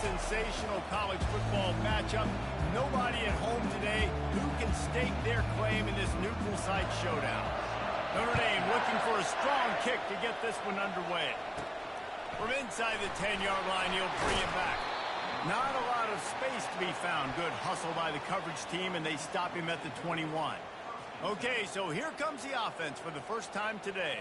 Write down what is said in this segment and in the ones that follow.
sensational college football matchup. Nobody at home today who can stake their claim in this neutral site showdown. Notre Dame looking for a strong kick to get this one underway. From inside the 10-yard line, he'll bring it back. Not a lot of space to be found. Good hustle by the coverage team, and they stop him at the 21. Okay, so here comes the offense for the first time today.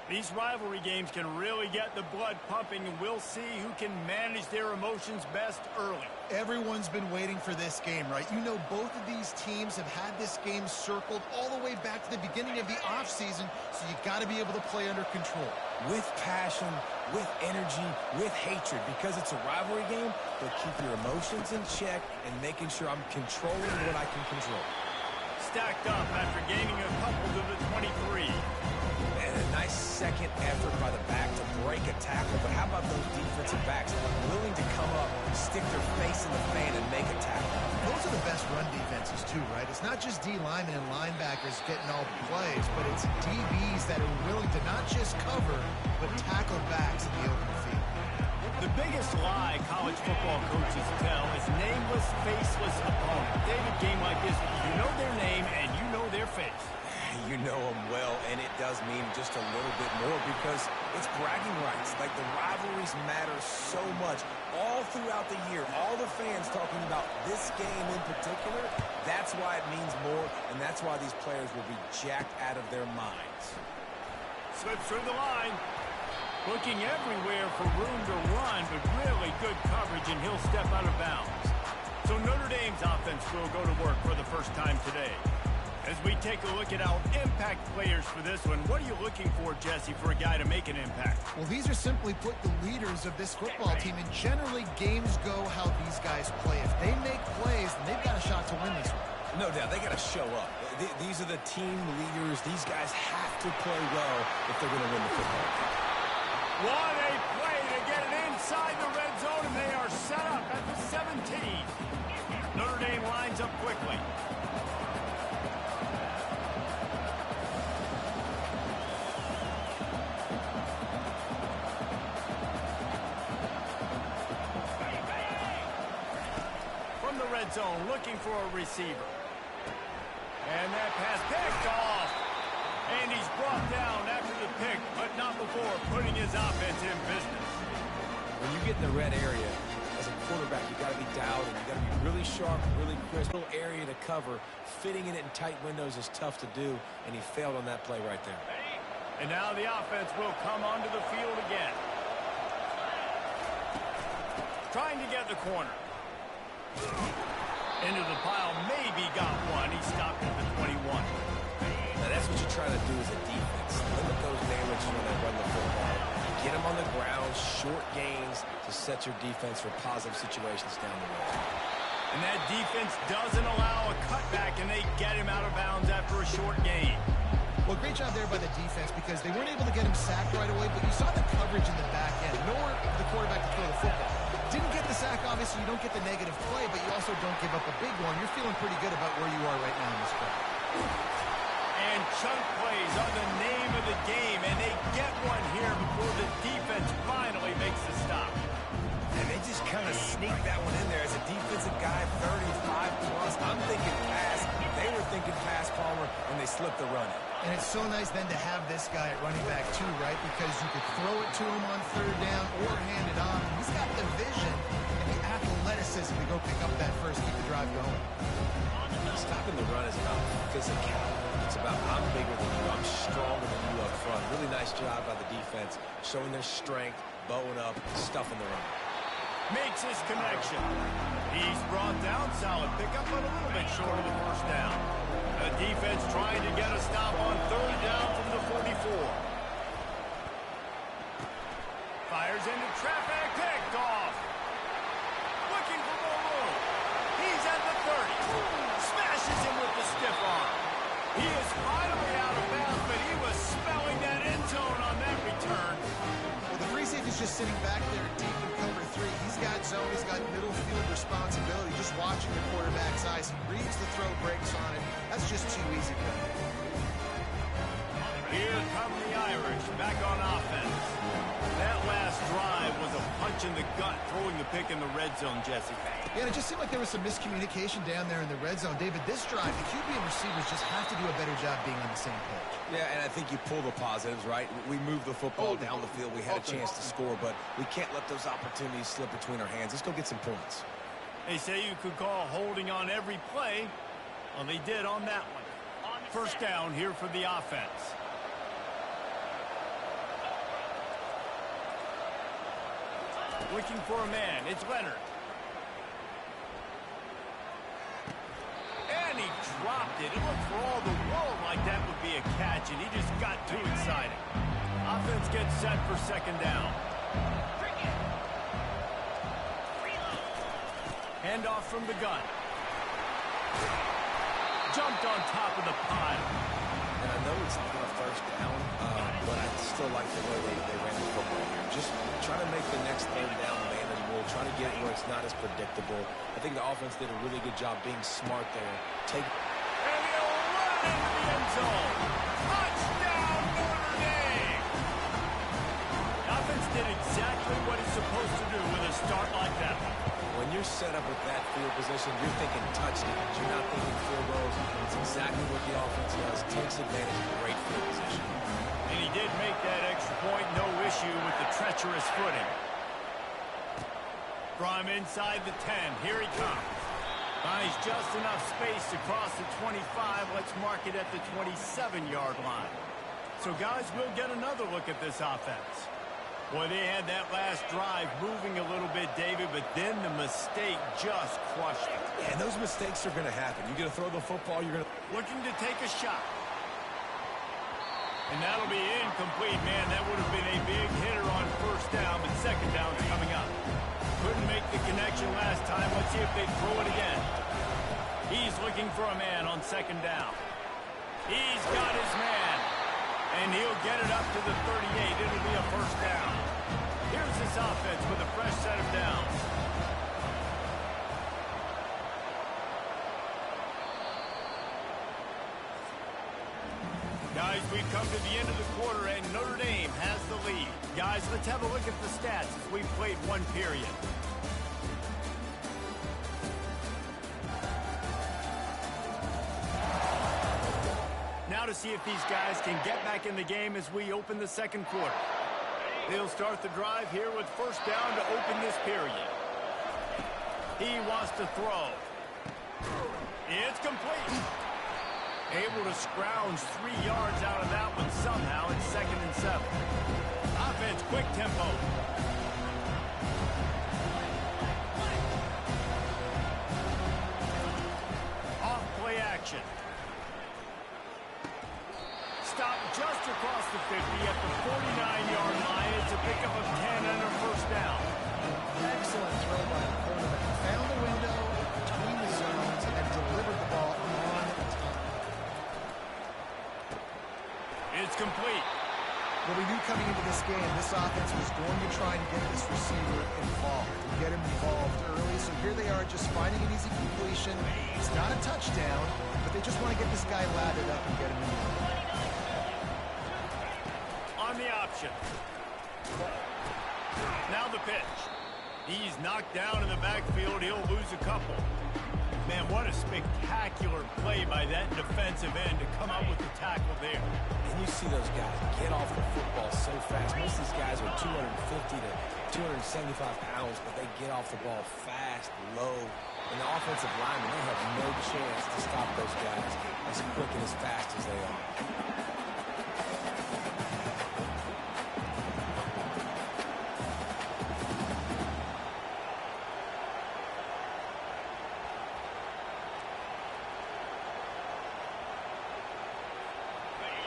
These rivalry games can really get the blood pumping, and we'll see who can manage their emotions best early. Everyone's been waiting for this game, right? You know, both of these teams have had this game circled all the way back to the beginning of the offseason, so you got to be able to play under control. With passion, with energy, with hatred, because it's a rivalry game, but keep your emotions in check and making sure I'm controlling what I can control. Stacked up after gaining a couple to the 23. And a nice second effort by the back to break a tackle. But how about those defensive backs willing to come up, stick their face in the fan, and make a tackle? Those are the best run defenses, too, right? It's not just D linemen and linebackers getting all the plays, but it's DBs that are willing to not just cover, but tackle backs in the open field. The biggest lie college football coaches tell is nameless, faceless opponent. David, game like this, you know their name and you know their face. You know them well, and it does mean just a little bit more because it's bragging rights. Like, the rivalries matter so much. All throughout the year, all the fans talking about this game in particular, that's why it means more, and that's why these players will be jacked out of their minds. Slips through the line. Looking everywhere for room to run, but really good coverage, and he'll step out of bounds. So Notre Dame's offense will go to work for the first time today. As we take a look at our impact players for this one, what are you looking for, Jesse, for a guy to make an impact? Well, these are simply put the leaders of this football team, and generally games go how these guys play. If they make plays, then they've got a shot to win this one. No doubt, they got to show up. These are the team leaders. These guys have to play well if they're going to win the football game. What a play to get it inside the red zone, and they are set up at the 17. Notre Dame lines up quickly. From the red zone, looking for a receiver. And that pass picked off. And he's brought down after the pick, but not before putting his offense in business. When you get in the red area, as a quarterback, you got to be dialed and you got to be really sharp, really crisp. Little area to cover, fitting in it in tight windows is tough to do, and he failed on that play right there. And now the offense will come onto the field again. Trying to get the corner. Into the pile, maybe got one. He stopped at the 21. Now that's what you try to do as a defense. Limit those damages when they run the football. Get them on the ground, short gains to set your defense for positive situations down the road. And that defense doesn't allow a cutback, and they get him out of bounds after a short gain. Well, great job there by the defense because they weren't able to get him sacked right away, but you saw the coverage in the back end, nor the quarterback to throw the football. Didn't get the sack, obviously. You don't get the negative play, but you also don't give up a big one. You're feeling pretty good about where you are right now in this drive. And chunk plays are the name of the game, and they get one here before the defense finally makes the stop. And they just kind of sneak that one in there as a defensive guy, 35+. I'm thinking pass. They were thinking pass, Palmer, and they slipped the run in. And it's so nice then to have this guy at running back too, right? Because you could throw it to him on third down or hand it off. He's got the vision and the athleticism to go pick up that first, keep the drive going. Stopping the run is about physicality. It's about I'm bigger than you, I'm stronger than you up front. Really nice job by the defense, showing their strength, bowing up, stuffing the run. Makes his connection. He's brought down, solid pickup, but a little bit short of the first down. The defense trying to get a stop on third down from the 44. Fires into traffic, picked off. Looking for more room. He's at the 30. Smashes him with the stiff arm. He is finally out of bounds, but he was spelling that end zone on that return. Well, the free safety's just sitting back there deep in cover three. He's got zone, he's got middle field responsibility, just watching the quarterback's eyes. He reads the throw, breaks on it. That's just too easy for him. Here come the Irish back on offense. That last drive was a punch in the gut, throwing the pick in the red zone, Jesse. Yeah, and it just seemed like there was some miscommunication down there in the red zone. David, this drive, the QB and receivers just have to do a better job being on the same page. Yeah, and I think you pull the positives, right? We moved the football down the field. We had a chance to score, but we can't let those opportunities slip between our hands. Let's go get some points. They say you could call holding on every play. Well, they did on that one. First down here for the offense. Looking for a man. It's Leonard. And he dropped it. It looked for all the world like that would be a catch, and he just got too excited. Offense gets set for second down. Handoff from the gun. Jumped on top of the pile. And I know it's not a first down, but I still like the way they ran the football here. Just trying to make the next third down manageable, trying to get it where it's not as predictable. I think the offense did a really good job being smart there. And he'll run into the end zone. Touchdown, Notre Dame! The offense did exactly what it's supposed to do with a start like that one. When you're set up with that field position, you're thinking touchdowns. You're not thinking field goals. It's exactly what the offense does. Takes advantage of great field position. And he did make that extra point, no issue with the treacherous footing. From inside the 10, here he comes. Finds just enough space to cross the 25. Let's mark it at the 27-yard line. So, guys, we'll get another look at this offense. Boy, they had that last drive moving a little bit, David, but then the mistake just crushed it. Yeah, those mistakes are going to happen. You're going to throw the football, you're going to... Looking to take a shot. And that'll be incomplete, man. That would have been a big hitter on first down, but second down's coming up. Couldn't make the connection last time. Let's see if they throw it again. He's looking for a man on second down. He's got his man. And he'll get it up to the 38. It'll be a first down. Here's this offense with a fresh set of downs. Guys, we've come to the end of the quarter, and Notre Dame has the lead. Guys, let's have a look at the stats as we've played one period. Now to see if these guys can get back in the game as we open the second quarter. They'll start the drive here with first down to open this period. He wants to throw. It's complete. Able to scrounge 3 yards out of that one somehow. It's 2nd and 7. Offense, quick tempo. Off play action. Stop just across the 50 at the 49-yard line. It's a pickup of 10 and a first down. Excellent throw by the quarterback. Found the window between the zones and then delivered the ball on time. It's complete. Well, we knew coming into this game, this offense was going to try and get this receiver involved, get him involved early. So here they are just finding an easy completion. It's not a touchdown, but they just want to get this guy lathered up and get him in the game. On the option. Now the pitch. He's knocked down in the backfield. He'll lose a couple. Man, what a spectacular play by that defensive end to come up with the tackle there. And you see those guys get off the football so fast. Most of these guys are 250 to 275 pounds, but they get off the ball fast, low. And the offensive linemen, they have no chance to stop those guys as quick and as fast as they are.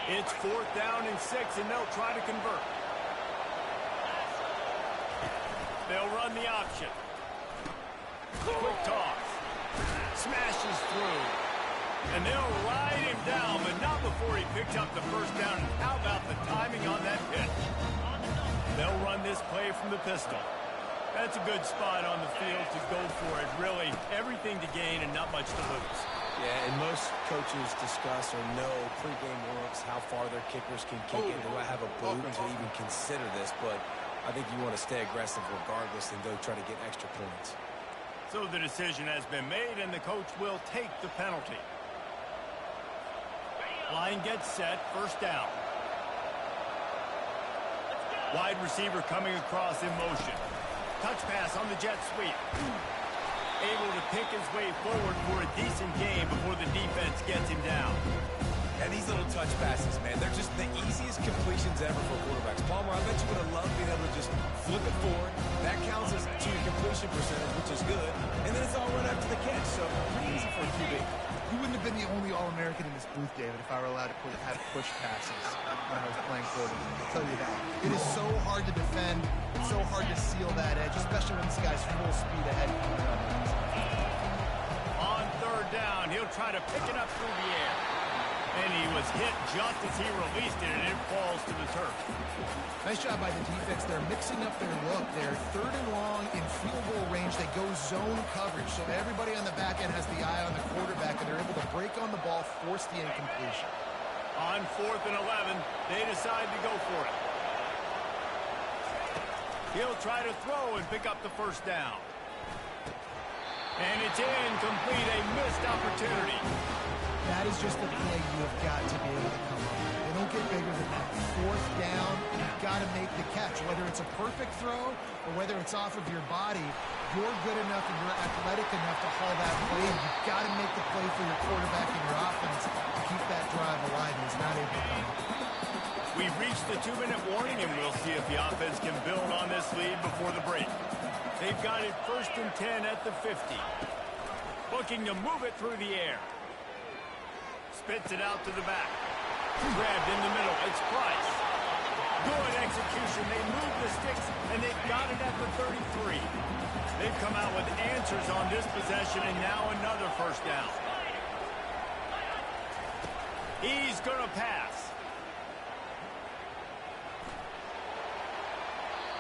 It's 4th down and 6, and they'll try to convert. They'll run the option. Quick toss. Smashes through. And they'll ride him down, but not before he picked up the first down. And how about the timing on that pitch? They'll run this play from the pistol. That's a good spot on the field to go for it. Really, everything to gain and not much to lose. Yeah, and most coaches discuss or know pregame warm-ups how far their kickers can kick it. Do I have a boot to even consider this? But I think you want to stay aggressive regardless and go try to get extra points. So the decision has been made, and the coach will take the penalty. Line gets set, first down. Wide receiver coming across in motion. Touch pass on the jet sweep. Able to pick his way forward for a decent gain before the defense gets him down. And these little touch passes, man, they're just the easiest completions ever for quarterbacks. Palmer, I bet you would have loved being able to just flip it forward. That counts as to your completion percentage, which is good. And then it's all run up to the catch, so pretty easy for a QB. You wouldn't have been the only All-American in this booth, David, if I were allowed to have push passes when I was playing quarterback. I'll tell you that. It is so hard to defend, so hard to seal that edge, especially when this guy's full speed ahead coming up. On third down, he'll try to pick it up through the air. And he was hit just as he released it, and it falls to the turf. Nice job by the defense. They're mixing up their look. They're third and long in field goal range. They go zone coverage, so everybody on the back end has the eye on the quarterback, and they're able to break on the ball, force the incompletion. On 4th and 11, they decide to go for it. He'll try to throw and pick up the first down. And it's incomplete, a missed opportunity. That is just the play you have got to be able to come up with. They don't get bigger than that. 4th down, you've got to make the catch. Whether it's a perfect throw or whether it's off of your body, you're good enough and you're athletic enough to haul that play. You've got to make the play for your quarterback and your offense to keep that drive alive, and he's not able to come up. We've reached the 2-minute warning, and we'll see if the offense can build on this lead before the break. They've got it 1st and 10 at the 50. Looking to move it through the air. Spits it out to the back. Grabbed in the middle. It's Price. Good execution. They move the sticks, and they've got it at the 33. They've come out with answers on this possession, and now another first down. He's going to pass.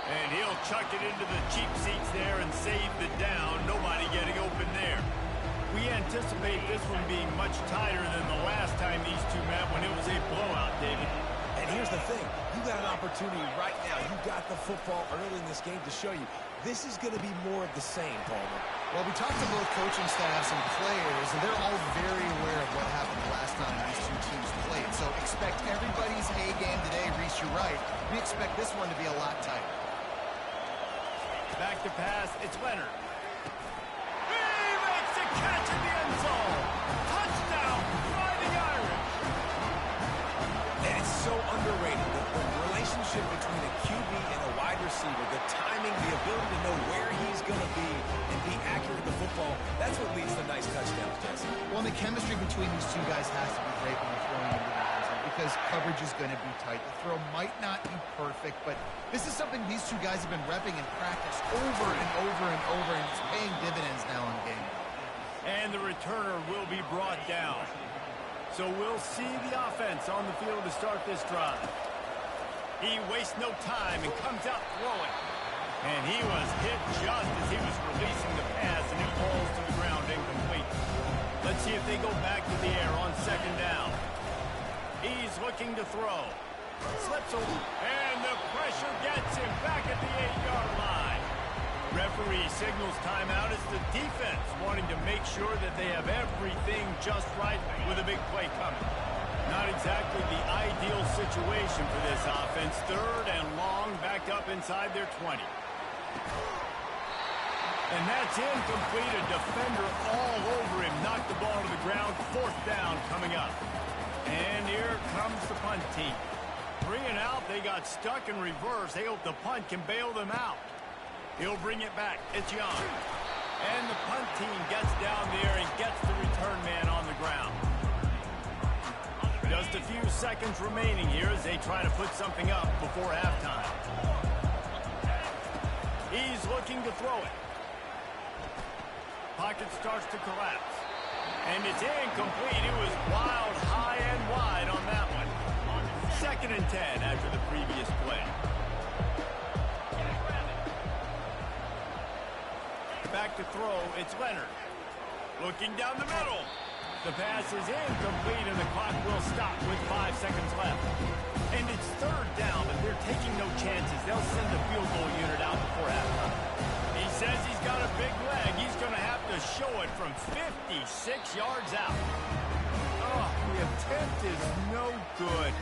And he'll chuck it into the cheap seats there and save the down. Nobody getting open there. We anticipate this one being much tighter than the last time these two met when it was a blowout, David. And here's the thing. You got an opportunity right now. You got the football early in this game to show you. This is going to be more of the same, Palmer. Well, we talked to both coaching staffs and players, and they're all very aware of what happened the last time these two teams played. So expect everybody's A game today. Reese, you're right. We expect this one to be a lot tighter. Back to pass. It's Leonard. Catch in the end zone. Touchdown, Fighting Irish. And it's so underrated. The relationship between a QB and a wide receiver, the timing, the ability to know where he's going to be and be accurate with the football, that's what leads to nice touchdowns, Jesse. Well, the chemistry between these two guys has to be great when they're throwing into the end zone because coverage is going to be tight. The throw might not be perfect, but this is something these two guys have been repping in practice over and over and over, and it's paying dividends now in game. And the returner will be brought down. So we'll see the offense on the field to start this drive. He wastes no time and comes out throwing. And he was hit just as he was releasing the pass, and it falls to the ground incomplete. Let's see if they go back to the air on 2nd down. He's looking to throw. Slips over, and the pressure gets him back at the 8-yard line. Referee signals timeout as the defense wanting to make sure that they have everything just right with a big play coming. Not exactly the ideal situation for this offense. 3rd and long, backed up inside their 20. And that's incomplete. A defender all over him. Knocked the ball to the ground. 4th down coming up. And here comes the punt team. 3 and out. They got stuck in reverse. They hope the punt can bail them out. He'll bring it back. It's Young. And the punt team gets down there and gets the return man on the ground. Just a few seconds remaining here as they try to put something up before halftime. He's looking to throw it. Pocket starts to collapse. And it's incomplete. It was wild, high and wide on that one. 2nd and 10 after the previous play. Back to throw, it's Leonard. Looking down the middle. The pass is incomplete, and the clock will stop with 5 seconds left. And it's third down, but they're taking no chances. They'll send the field goal unit out before halftime. He says he's got a big leg. He's going to have to show it from 56 yards out. Oh, the attempt is no good.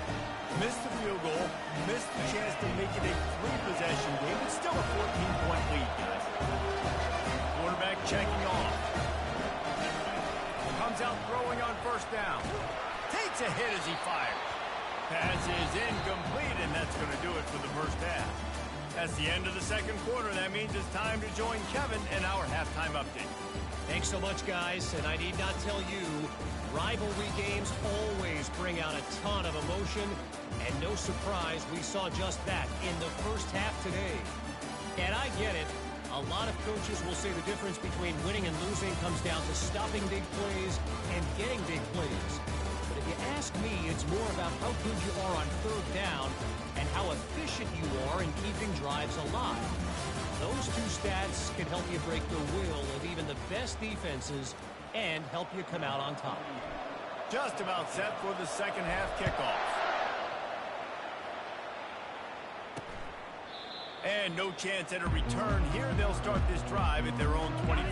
Missed the field goal, missed the chance to make it a 3-possession game. It's still a 14-point lead, guys. Quarterback checking off. Comes out throwing on first down. Takes a hit as he fires. Pass is incomplete, and that's going to do it for the first half. That's the end of the second quarter. That means it's time to join Kevin in our halftime update. Thanks so much, guys. And I need not tell you, rivalry games always bring out a ton of emotion. And no surprise, we saw just that in the first half today. And I get it. A lot of coaches will say the difference between winning and losing comes down to stopping big plays and getting big plays. But if you ask me, it's more about how good you are on third down and how efficient you are in keeping drives alive. Those two stats can help you break the will of even the best defenses and help you come out on top. Just about set for the second half kickoff. And no chance at a return here. They'll start this drive at their own 25.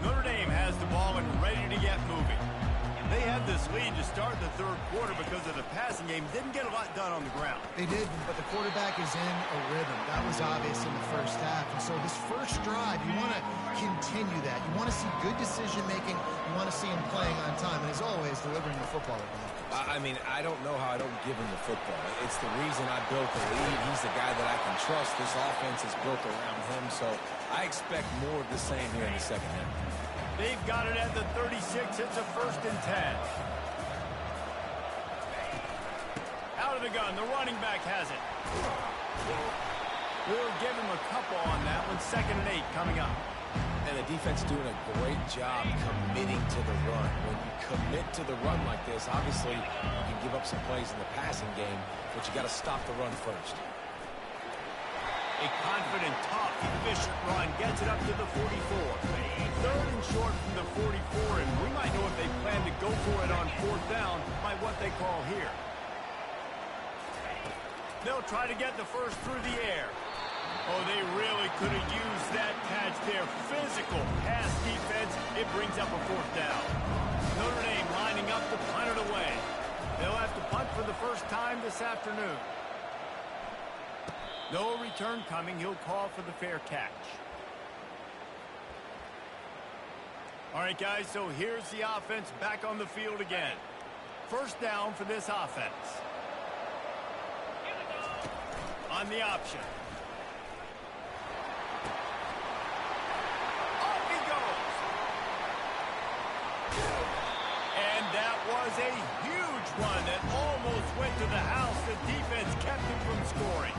Notre Dame has the ball and ready to get moving. They had this lead to start the third quarter because of the passing game. Didn't get a lot done on the ground. They did, but the quarterback is in a rhythm. That was obvious in the first half. And so this first drive, you want to continue that. You want to see good decision-making. You want to see him playing on time. And as always, delivering the football. I mean, I don't know how I don't give him the football. It's the reason I built the lead. He's the guy that I can trust. This offense is built around him. So I expect more of the same here in the second half. They've got it at the 36. It's a 1st and 10. Out of the gun. The running back has it. We'll give him a couple on that one. 2nd and 8 coming up. And the defense doing a great job committing to the run. When you commit to the run like this, obviously you can give up some plays in the passing game, but you got to stop the run first. A confident, tough, efficient run gets it up to the 44. 3rd and short from the 44, and we might know if they plan to go for it on 4th down by what they call here. They'll try to get the first through the air. Oh, they really could have used that catch there. Physical pass defense. It brings up a 4th down. Notre Dame lining up to punt it away. They'll have to punt for the first time this afternoon. No return coming. He'll call for the fair catch. All right, guys, so here's the offense back on the field again. 1st down for this offense. On the option. Off he goes. And that was a huge run that almost went to the house. The defense kept him from scoring.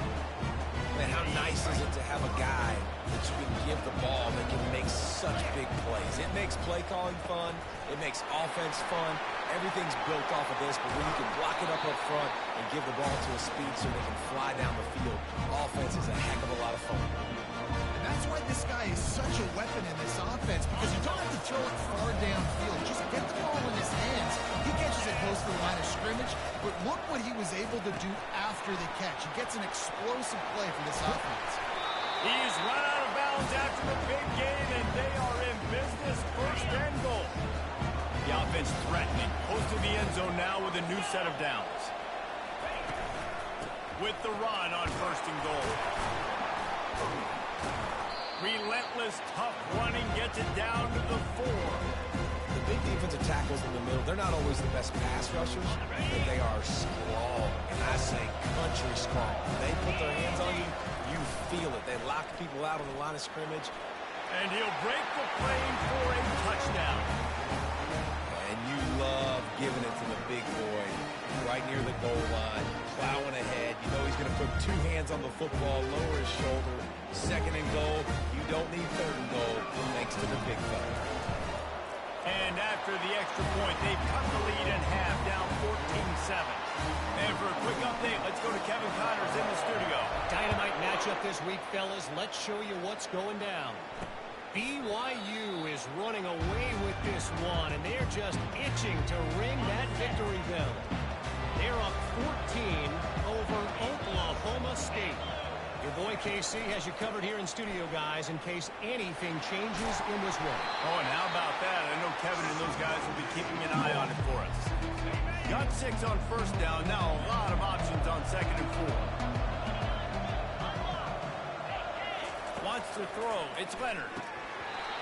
Man, how nice is it to have a guy that you can give the ball that can make such big plays? It makes play calling fun. It makes offense fun. Everything's built off of this, but when you can block it up front and give the ball to a speed so they can fly down the field, offense is a heck of a lot of fun. And that's why this guy is such a weapon in this offense, because you don't have to throw it far downfield. Just get the ball in his hands. He catches it close to the line of scrimmage, but look what he was able to do after the catch. He gets an explosive play for this offense. He's run out of bounds after the big gain, and they are in business. 1st and goal. The offense threatening. Close to the end zone now with a new set of downs. With the run on 1st and goal. Relentless, tough running gets it down to the 4. The big defensive tackles in the middle, they're not always the best pass rushers, but they are strong. And I say country strong. They put their hands on you, you feel it. They lock people out on the line of scrimmage. And he'll break the plane for a touchdown. And you love giving it to the big boy right near the goal line, plowing ahead. You know he's going to put 2 hands on the football, lower his shoulder. 2nd and goal. You don't need 3rd and goal thanks to the big fella. And after the extra point, they've cut the lead in half, down 14-7. And for a quick update, let's go to Kevin Connors in the studio. Dynamite matchup this week, fellas. Let's show you what's going down. BYU is running away with this this one, and they're just itching to ring that victory bell. They're up 14 over Oklahoma State. Your boy KC has you covered here in studio, guys, in case anything changes in this one. Oh, and how about that? I know Kevin and those guys will be keeping an eye on it for us. Got 6 on first down. Now a lot of options on 2nd and 4. Wants to throw. It's Leonard.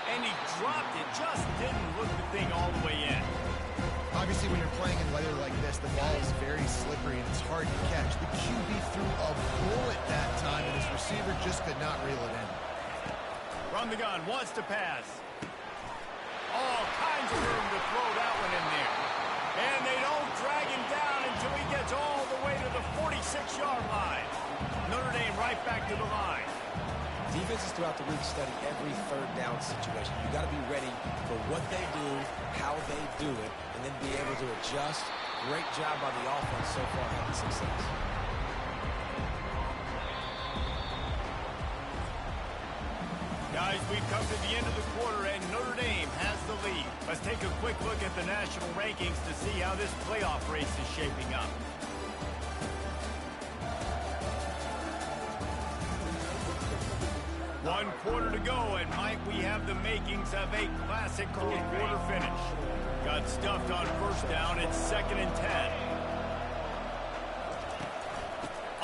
And he dropped it. Just didn't look the thing all the way in. Obviously, when you're playing in weather like this, the ball is very slippery and it's hard to catch. The QB threw a bullet that time, and his receiver just could not reel it in. From the gun, wants to pass. All kinds of room to throw that one in there. And they don't drag him down until he gets all the way to the 46-yard line. Notre Dame right back to the line. Defenses throughout the week study every third down situation. You got to be ready for what they do, how they do it, and then be able to adjust. Great job by the offense so far having success. Guys, we've come to the end of the quarter, and Notre Dame has the lead. Let's take a quick look at the national rankings to see how this playoff race is shaping up. One quarter to go, and Mike, we have the makings of a classic fourth quarter finish. Got stuffed on first down. It's 2nd and 10.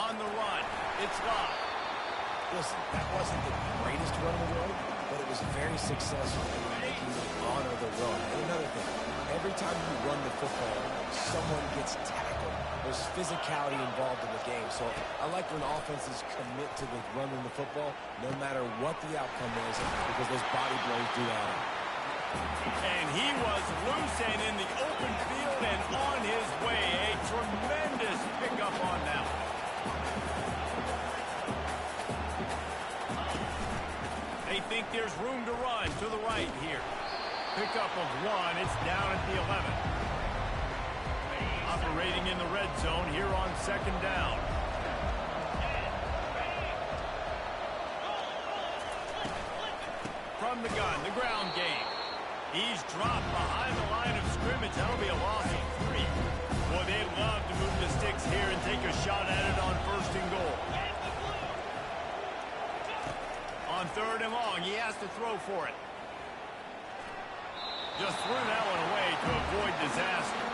On the run, it's Love. Listen, that wasn't the greatest run in the world, but it was very successful in making them honor the run. And another thing, every time you run the football, someone gets tackled. There's physicality involved in the game. So I like when offenses commit to the running the football, no matter what the outcome is, because those body blows do add up. And he was loose and in the open field and on his way. A tremendous pickup on that one. They think there's room to run to the right here. Pickup of 1. It's down at the 11. Operating in the red zone here on 2nd down. From the gun, the ground game. He's dropped behind the line of scrimmage. That'll be a loss of 3. Boy, they'd love to move the sticks here and take a shot at it on 1st and goal. On 3rd and long, he has to throw for it. Just threw that one away to avoid disaster.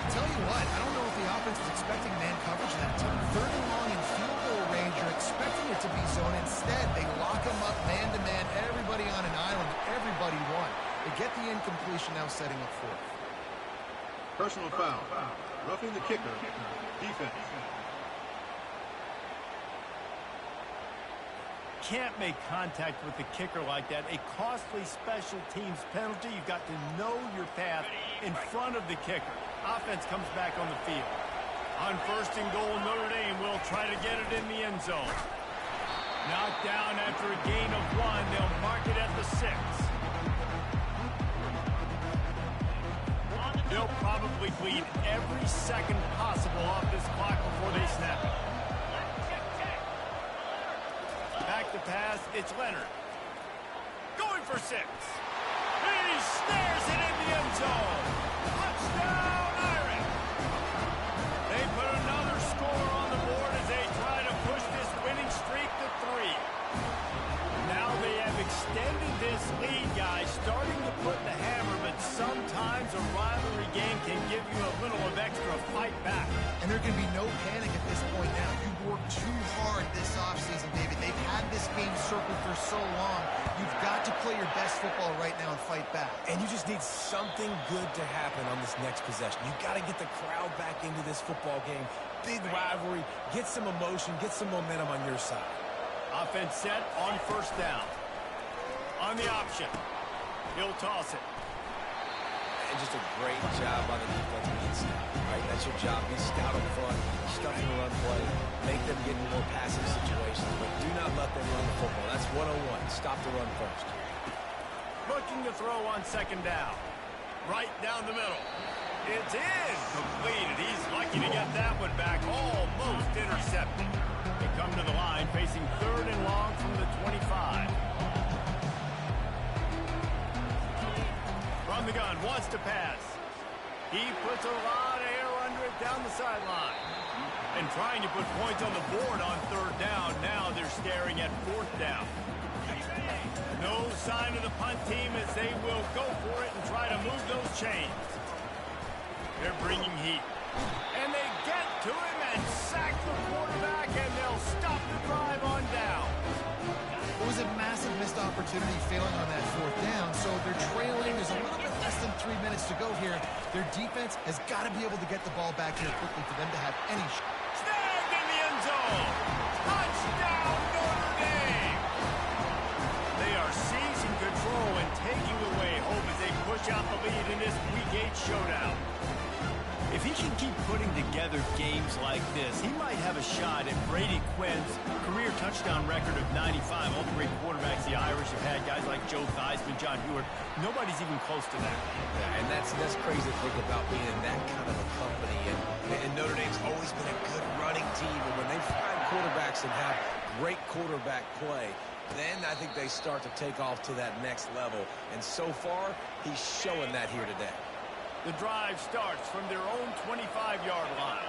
Tell you what, I don't know if the offense was expecting man coverage that time. 3rd and long in field goal range, you're expecting it to be zone. Instead, they lock him up man-to-man, everybody on an island, everybody won. They get the incompletion, now setting up 4th. Personal foul. Roughing the kicker. Defense. Can't make contact with the kicker like that. A costly special teams penalty. You've got to know your path in front of the kicker. Offense comes back on the field. On 1st and goal, Notre Dame will try to get it in the end zone. Knocked down after a gain of 1. They'll mark it at the 6. They'll probably bleed every second possible off this clock before they snap it. Back to pass, it's Leonard. Going for 6. He snares it in the end zone. Touchdown, Irish. They put another score on the board as they try to push this winning streak to 3. Now they have extended this lead, guys, starting to put the hammer, but sometimes a rivalry game can give you a little of extra fight back. And there can be no panic at this point now. You've worked too hard this offseason, David. They've had this game circled for so long. You've got to play your best football right now and fight back. And you just need something good to happen on this next possession. You got to get the crowd back into this football game. Big rivalry. Get some emotion. Get some momentum on your side. Offense set on 1st down. On the option. He'll toss it. And just a great job by the defense being stout. Right, that's your job. Be stout up front, stuff in the run play, make them get in more passive situations, but do not let them run the football. That's 101. Stop the run first. Looking to throw on 2nd down. Right down the middle. It's in. Completed. He's lucky to get that one back. Almost intercepted. They come to the line facing 3rd and long from the 25. From From the gun, wants to pass. He puts a lot of air under it down the sideline. And trying to put points on the board on third down. Now they're staring at fourth down. No sign of the punt team as they will go for it and try to move those chains. They're bringing heat. And they get to him and sack the quarterback, and they'll stop the drive on down. It was a massive missed opportunity failing on that fourth down, so they're trailing. There's a little bit less than 3 minutes to go here. Their defense has got to be able to get the ball back here quickly for them to have any shot. Snagged in the end zone. Touchdown, Notre Dame. They are seizing control and taking away hope as they push out the lead in this Week 8 showdown. If he can keep putting together games like this, he might have a shot at Brady Quinn's career touchdown record of 95. All the great quarterbacks the Irish have had, guys like Joe Theismann, John Hewitt, nobody's even close to that. Yeah, and that's crazy to think about being in that kind of a company. And Notre Dame's always been a good running team. And when they find quarterbacks and have great quarterback play, then I think they start to take off to that next level. And so far, he's showing that here today. The drive starts from their own 25-yard line.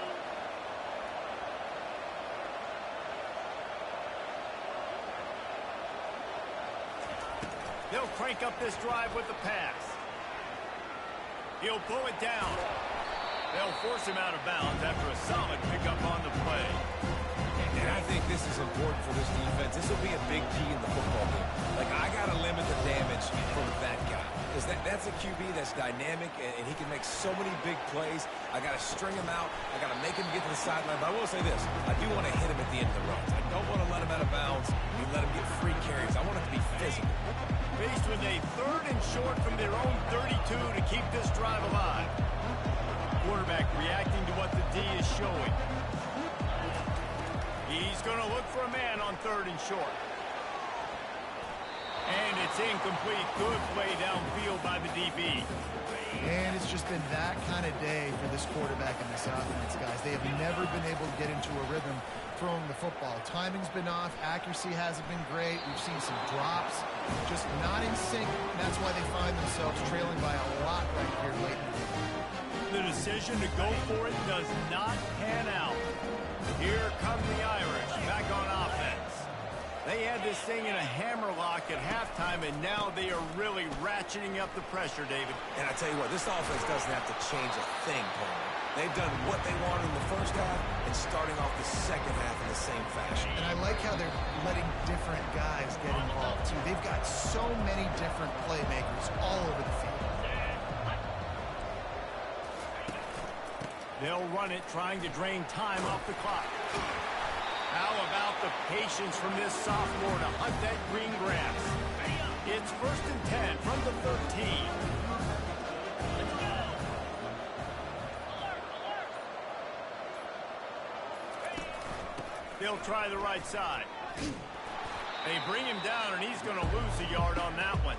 They'll crank up this drive with the pass. He'll pull it down. They'll force him out of bounds after a solid pickup on the play. And I think this is important for this defense. This will be a big key in the football game. Like, I got to limit the damage from that guy. Because that's a QB that's dynamic, and he can make so many big plays. I got to string him out. I got to make him get to the sideline. But I will say this. I do want to hit him at the end of the runs. I don't want to let him out of bounds. You let him get free carries. I want it to be physical. Faced with a third and short from their own 32 to keep this drive alive. Quarterback reacting to what the D is showing. He's going to look for a man on third and short. And it's incomplete. Good play downfield by the DB. And it's just been that kind of day for this quarterback and this offense, guys. They have never been able to get into a rhythm throwing the football. Timing's been off. Accuracy hasn't been great. We've seen some drops. Just not in sync. And that's why they find themselves trailing by a lot right here late in the game. The decision to go for it does not pan out. Here come the Irish back on offense. They had this thing in a hammerlock at halftime, and now they are really ratcheting up the pressure, David. And I tell you what, this offense doesn't have to change a thing, Paul. They've done what they wanted in the first half and starting off the second half in the same fashion. And I like how they're letting different guys get involved, too. They've got so many different playmakers all over the field. They'll run it, trying to drain time off the clock. How about the patience from this sophomore to hunt that green grass? It's 1st and 10 from the 13. They'll try the right side. They bring him down, and he's going to lose a yard on that one.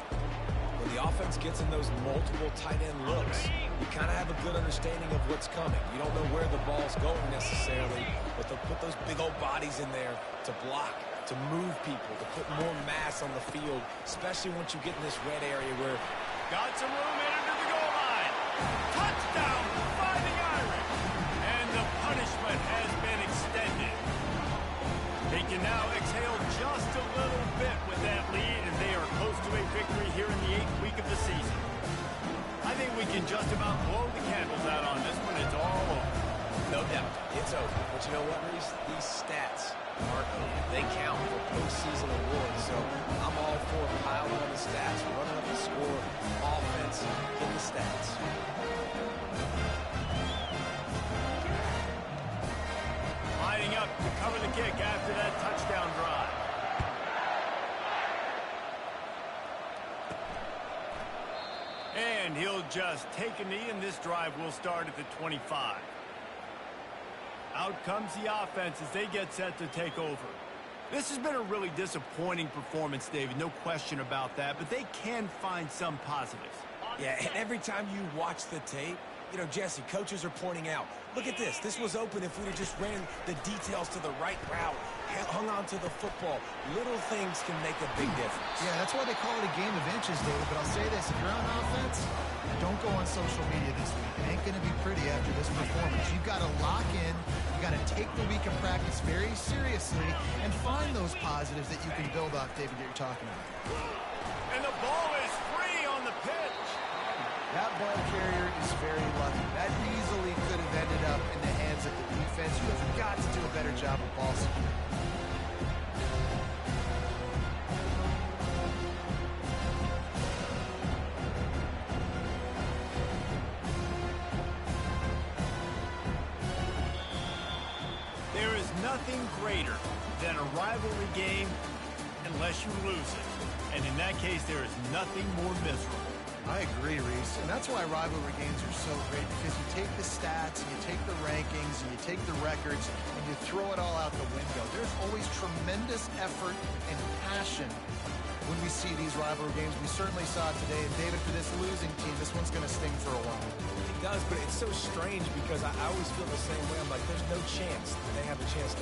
When the offense gets in those multiple tight end looks, you kind of have a good understanding of what's coming. You don't know where the ball's going necessarily, but they'll put those big old bodies in there to block, to move people, to put more mass on the field, especially once you get in this red area where... Got some room in under the goal line. Touchdown by the Irish. And the punishment has been extended. They can now exhale just a little bit with that lead, and they are close to a victory here in the 8th week of the season. I think we can just about blow the candles out on this one. It's all over. No doubt, it's over. But you know what, Reese? These stats aren't over. They count for postseason awards, so I'm all for piling on the stats, running up the score, offense, get the stats. Lining up to cover the kick after that touchdown drive. And he'll just take a knee, and this drive will start at the 25. Out comes the offense as they get set to take over. This has been a really disappointing performance, David, no question about that, but they can find some positives. Yeah, and every time you watch the tape, you know, Jesse, coaches are pointing out, look at this. This was open if we'd have just ran the details to the right route, hung on to the football. Little things can make a big difference. Yeah, that's why they call it a game of inches, David. But I'll say this, if you're on offense, social media this week. It ain't going to be pretty after this performance. You've got to lock in. You've got to take the week of practice very seriously and find those positives that you can build off, David, that you're talking about. And the ball is free on the pitch. That ball carrier is very lucky. That easily could have ended up in the hands of the defense. You have got to do a better job of ball security. There is nothing greater than a rivalry game unless you lose it. And in that case, there is nothing more miserable. I agree, Reese. And that's why rivalry games are so great, because you take the stats, and you take the rankings, and you take the records, and you throw it all out the window. There's always tremendous effort and passion when we see these rivalry games. We certainly saw it today. And David, for this losing team, this one's going to sting for a while. It does, but it's so strange because I always feel the same way. I'm like, there's no chance that they have a chance to